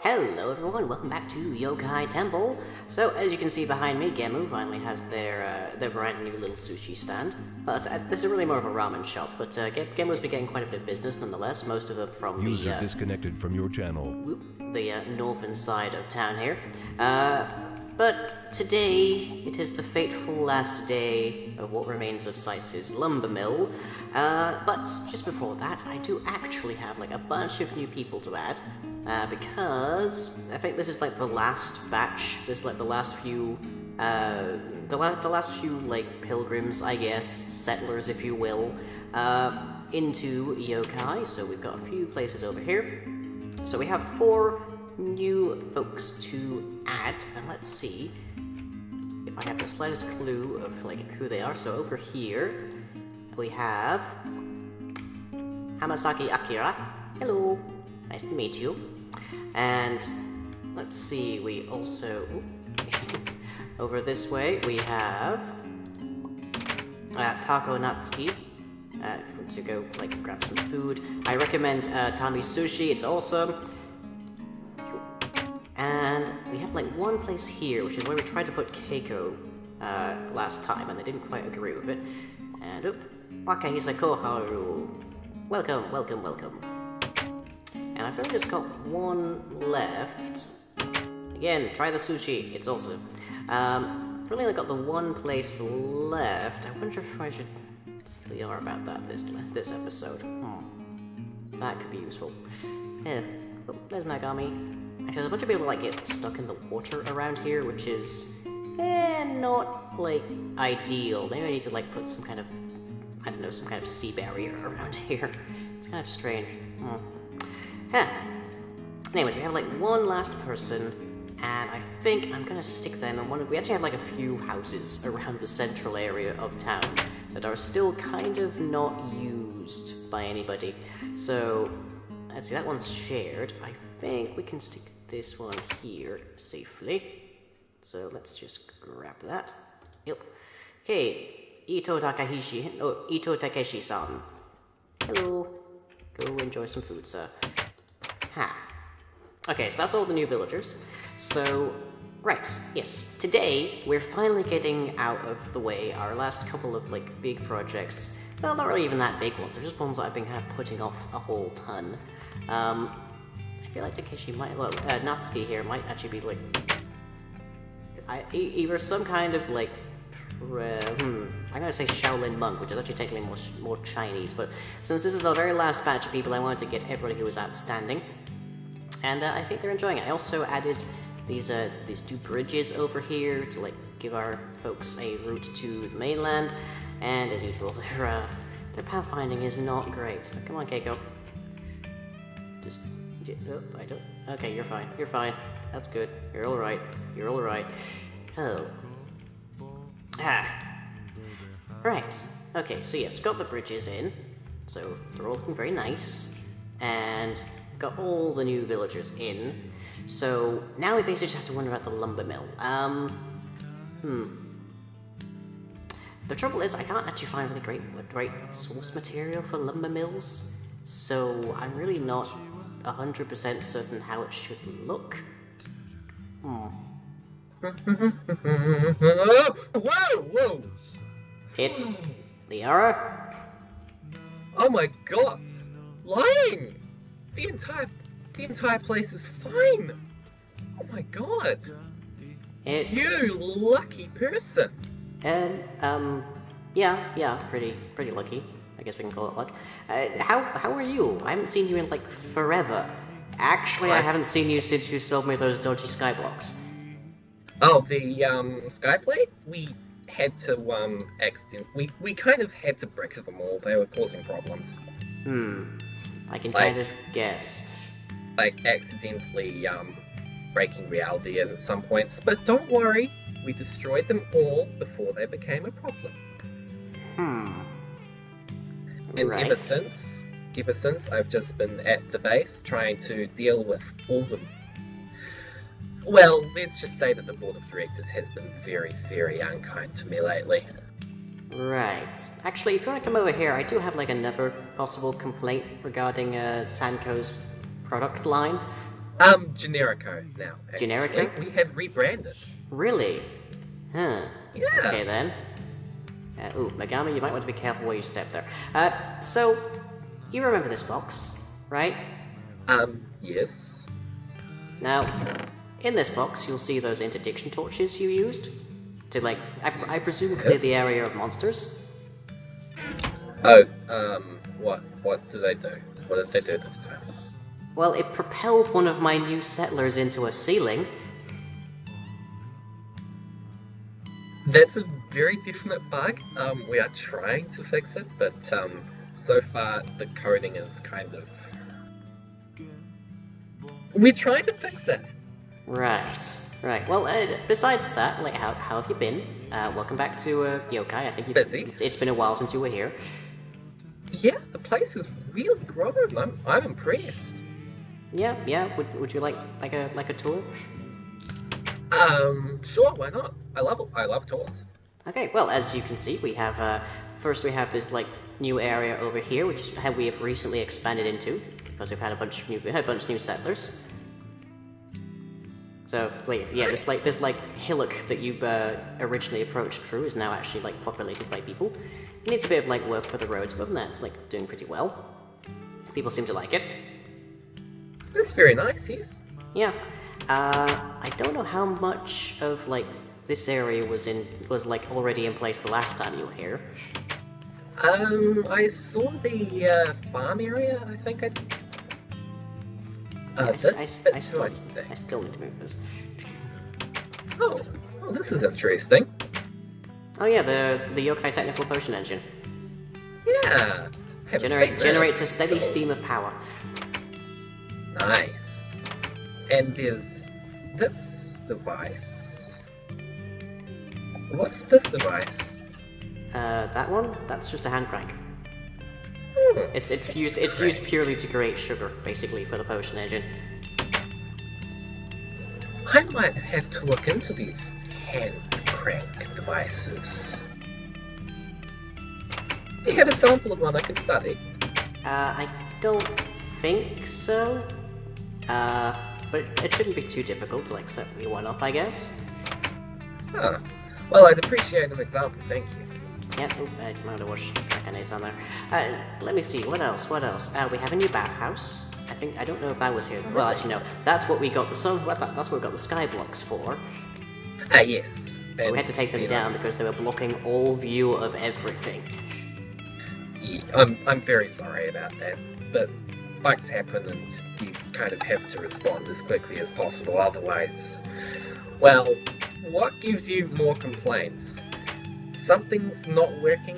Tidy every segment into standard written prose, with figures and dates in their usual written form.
Hello everyone, welcome back to Yokai Temple. So, as you can see behind me, Gemu finally has their brand new little sushi stand. Well, this is really more of a ramen shop, but Gemu's been getting quite a bit of business nonetheless, most of them from User disconnected from your channel. the northern side of town here. But today, it is the fateful last day of what remains of Saice's lumber mill. But just before that, I do actually have like a bunch of new people to add. Because I think this is like the last batch. This is like the last few, the last few like pilgrims, I guess, settlers, if you will, into Yokai. So we've got a few places over here. So we have 4 new folks to add, and let's see if I have the slightest clue of like who they are. So over here we have Hamasaki Akira. Hello, nice to meet you. And let's see, we also over this way we have Tako Natsuki. To go like grab some food. I recommend Tami's Sushi. It's awesome. And we have like one place here, which is where we tried to put Keiko last time, and they didn't quite agree with it. And Wakahisa Koharu. Welcome, welcome, welcome. And I've really just got one left. Again, try the sushi. It's awesome. Really only got the one place left. I wonder if I should see who they are about that this episode. That could be useful. Yeah. Oh, there's Megami. Actually, there's a bunch of people like get stuck in the water around here, which is not like ideal. Maybe I need to like put some kind of, I don't know, some kind of sea barrier around here. It's kind of strange. Anyways, we have like one last person, and I think I'm gonna stick them in one of. We actually have like a few houses around the central area of town that are still kind of not used by anybody. So let's see, that one's shared. I think we can stick this one here safely. So let's just grab that. Yep. Okay, Ito Takeshi-san. Hello. Go enjoy some food, sir. Okay, so that's all the new villagers. So, right, yes. Today, we're finally getting out of the way our last couple of, like, big projects. Well, not really even that big ones. They're just ones that I've been kind of putting off a whole ton. I feel like Takeshi might, well, Natsuki here might actually be, like, either some kind of, like, I'm gonna say Shaolin monk, which is actually technically more Chinese, but since this is the very last batch of people, I wanted to get everybody who was outstanding. And I think they're enjoying it. I also added these 2 bridges over here to like give our folks a route to the mainland. And as usual, their pathfinding is not great. So come on, Keiko. Just I don't. Okay, you're fine. You're fine. That's good. You're all right. You're all right. Oh. Right. Okay. So yes, got the bridges in. So they're all looking very nice. And got all the new villagers in, so now we basically just have to wonder about the lumber mill. The trouble is I can't actually find really great source material for lumber mills, so I'm really not 100% certain how it should look. Whoa! Whoa! Hit Liara? Oh my god! Lying! The entire place is fine! Oh my god! You lucky person! And, yeah, pretty lucky. I guess we can call it luck. How are you? I haven't seen you in, like, forever. Actually, I haven't seen you since you sold me those dodgy skyblocks. Oh, the, skyplate? We had to, we kind of had to brick them all. They were causing problems. I can kind of guess. Like, accidentally, breaking reality at some points. But don't worry, we destroyed them all before they became a problem. And right. ever since, I've just been at the base trying to deal with all the... Well, let's just say that the board of directors has been very, very unkind to me lately. Right. Actually, if you want to come over here, I do have like another possible complaint regarding Sanko's product line. Generico now. Actually. Generico? We have rebranded. Really? Huh. Yeah. Okay then. Ooh, Megami, you might want to be careful where you step there. So, you remember this box, right? Yes. Now, in this box, you'll see those interdiction torches you used to, like, I presume clear the area of monsters. Oh, what do they do? What did they do this time? Well, it propelled one of my new settlers into a ceiling. That's a very definite bug. We are trying to fix it, but so far the coding is kind of... We're trying to fix it! Right. Well, besides that, like, how have you been? Welcome back to Yokai. I think Busy. It's been a while since you were here. Yeah, the place is really grown. I'm impressed. Yeah. Would you like a tour? Sure, why not? I love tours. Okay. Well, as you can see, we have first we have this like new area over here, which we have recently expanded into because we've had a bunch of new settlers. So, like, yeah, this hillock that you originally approached through is now actually like populated by people. It needs a bit of like work for the roads, but other than that, it's like doing pretty well. People seem to like it. That's very nice, yes. Yeah. I don't know how much of like this area was like already in place the last time you were here. I saw the farm area. I think I. I still need to move this. Oh, this is interesting. Oh yeah, the Yokai technical potion engine. Yeah. Generates a steady stream of power. Nice. And there's this device. What's this device? That one? That's just a hand crank. It's used purely to create sugar, basically, for the potion engine. I might have to look into these hand crank devices. Do you have a sample of one I could study? I don't think so. But it shouldn't be too difficult to like set one up, I guess. Huh. Well, I'd appreciate an example, thank you. Yeah, I might have watched Dragonese on there. Let me see, what else? We have a new bathhouse. I don't know if that was here. Well, actually, no. That's what we got that's what we got the sky blocks for. Yes. But we had to take them down because they were blocking all view of everything. Yeah, I'm very sorry about that, but bugs happen and you kind of have to respond as quickly as possible, otherwise... Well, what gives you more complaints? Something's not working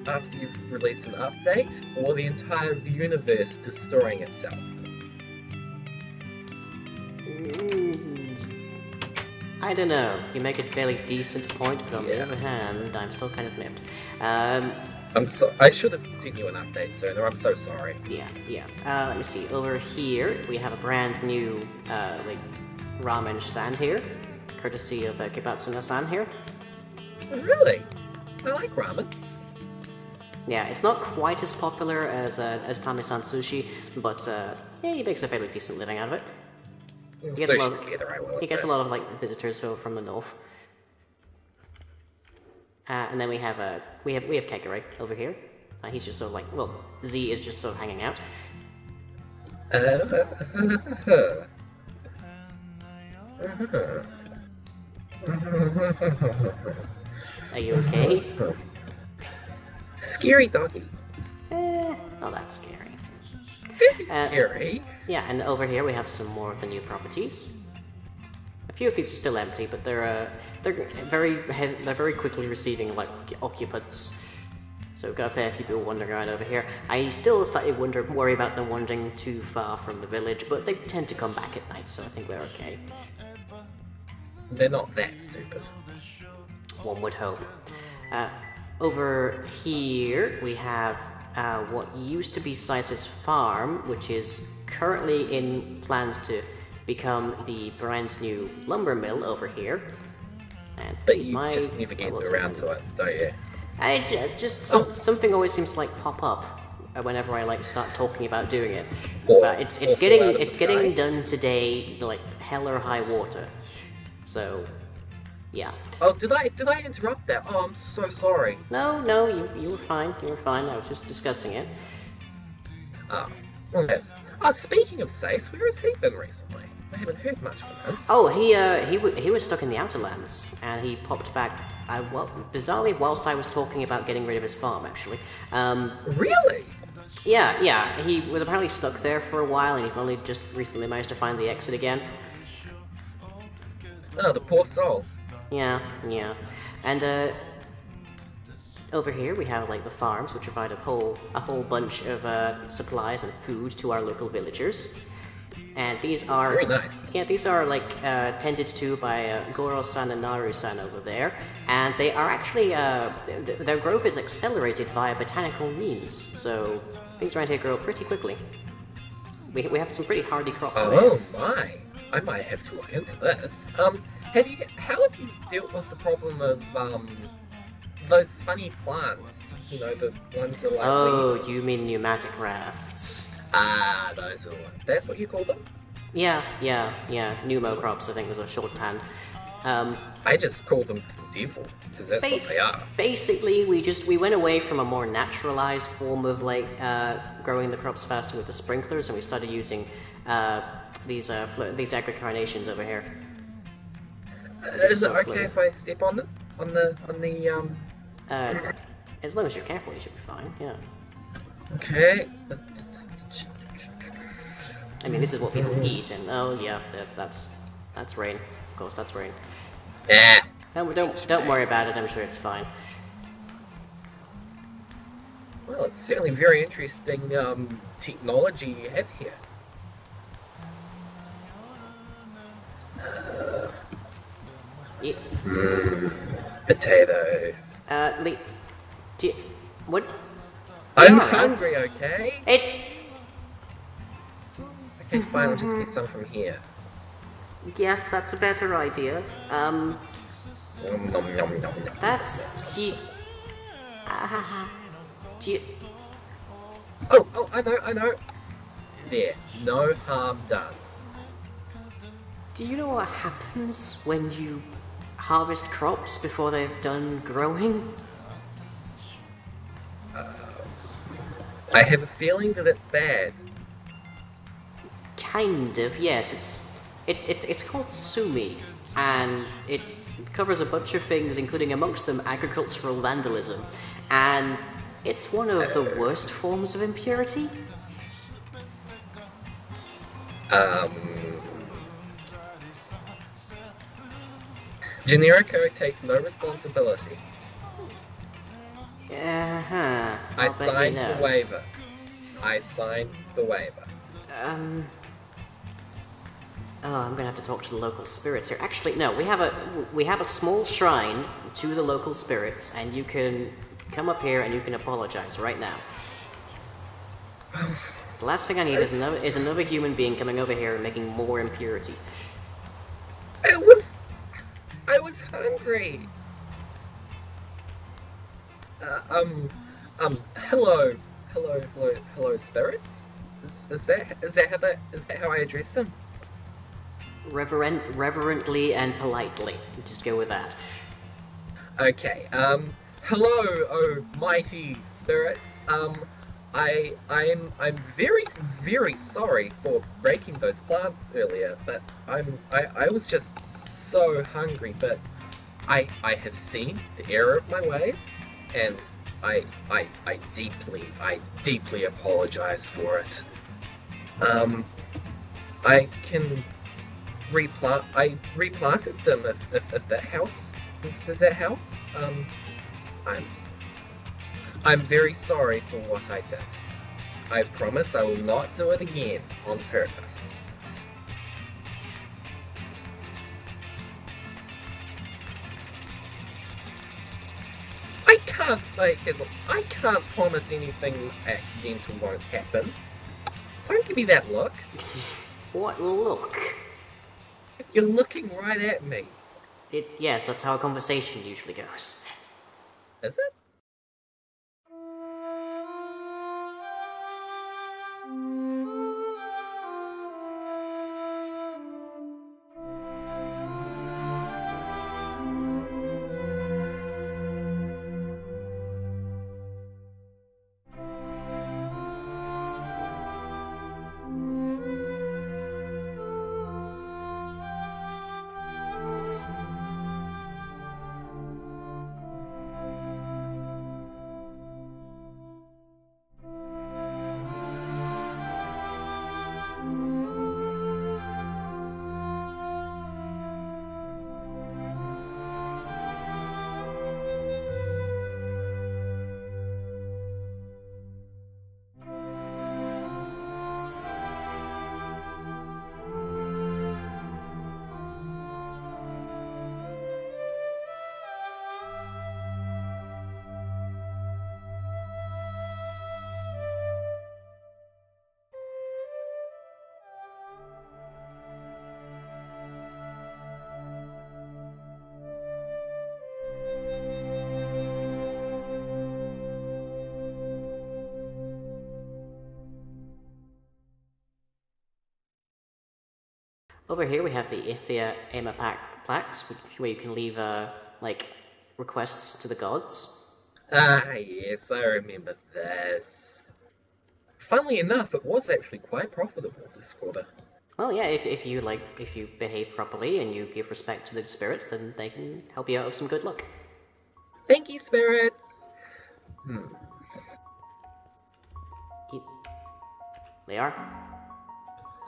after you've released an update, or the entire universe destroying itself? I don't know. You make a fairly decent point, but on the other hand, I'm still kind of miffed. I should have sent you an update sooner, I'm so sorry. Yeah. Let me see. Over here, we have a brand new, like, ramen stand here, courtesy of Kibatsuna-san here. Really? I like ramen. Yeah, it's not quite as popular as Tami-san sushi, but yeah, he makes a fairly decent living out of it. He gets a lot of like visitors from the north. And then we have Kegure over here. He's just sort of like, well, Z is just sort of hanging out. Are you okay? Scary doggy. Not that scary. Very scary. Yeah, and over here we have some more of the new properties. A few of these are still empty, but they're very quickly receiving like occupants. So we've got a fair few people wandering around over here. I still slightly worry about them wandering too far from the village, but they tend to come back at night, so I think we're okay. They're not that stupid. One would hope. Over here we have what used to be Saice's farm, which is currently in plans to become the brand new lumber mill over here. And but you just never get around to it, don't you? Something always seems to like pop up whenever I like start talking about doing it. Or- But it's or fall out of the getting sky. done today, like hell or high water. So, yeah. Oh, did I interrupt that? Oh, I'm so sorry. No, you were fine. You were fine. I was just discussing it. Oh, well, yes. Speaking of Saice, where has he been recently? I haven't heard much from him. Oh, he was stuck in the Outer Lands, and he popped back. Well, bizarrely, whilst I was talking about getting rid of his farm, actually. Really? Yeah, he was apparently stuck there for a while, and he only just recently managed to find the exit again. Oh, the poor soul. Yeah. And, over here we have, like, the farms, which provide a whole bunch of, supplies and food to our local villagers. And these are... Very nice. Yeah, these are, like, tended to by, Goro-san and Naru-san over there. And they are actually, their growth is accelerated via botanical means. So, things around here grow pretty quickly. We have some pretty hardy crops over here. Oh my! I might have to look into this. How have you dealt with the problem of those funny plants? You know, the ones that are like Oh, weeds. you mean pneumatic rafts. Ah, those are the ones. That's what you call them? Yeah, pneumo crops, I think was a shorthand. I just call them devil, because that's what they are. Basically, we went away from a more naturalized form of, like, growing the crops faster with the sprinklers, and we started using, these agricarnations over here. Is it okay if I step on them? On the As long as you're careful, you should be fine, yeah. Okay. I mean, this is what people eat, and oh yeah, that's rain. Of course, that's rain. Yeah. Don't worry about it. I'm sure it's fine. Well, it's certainly very interesting technology you have here. Potatoes. Lee, do you, what? I'm Yeah, hungry, okay? Okay, fine, I'll just get some from here. Yes, that's a better idea. Nom, nom, nom, nom, nom. That's do you, Oh, I know. There, no harm done. do you know what happens when you harvest crops before they've done growing? I have a feeling that it's bad. Kind of, yes. It's called sumi, and it covers a bunch of things, including amongst them agricultural vandalism, and it's one of the worst forms of impurity. Generico takes no responsibility. Uh-huh. I I'll bet you signed know. the waiver. I signed the waiver. Oh, I'm gonna have to talk to the local spirits here. Actually, no, we have a small shrine to the local spirits, and you can come up here and you can apologize right now. The last thing I need is another human being coming over here and making more impurity. I was hungry. Hello, spirits. Is that how I address them? Reverently and politely. Just go with that. Okay. Hello, oh mighty spirits. I'm very, very sorry for breaking those plants earlier, but I was just so hungry, but I have seen the error of my ways, and I deeply apologize for it. I can replant. I replanted them if that helps. Does that help? I'm very sorry for what I did. I promise I will not do it again on purpose. I can't promise anything accidental won't happen. Don't give me that look. What look? You're looking right at me. Yes, that's how a conversation usually goes. Is it? Over here we have the Emma plaques, where you can leave like requests to the gods. Ah, yes, I remember this. Funnily enough, it was actually quite profitable this quarter. Well, yeah, if you behave properly and you give respect to the spirits, then they can help you out with some good luck. Thank you, spirits! They are.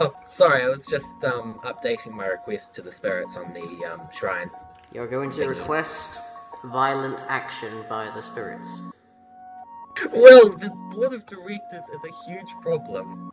Oh, sorry, I was just updating my request to the spirits on the shrine. You're going to request violent action by the spirits. Well, the board of directors is a huge problem.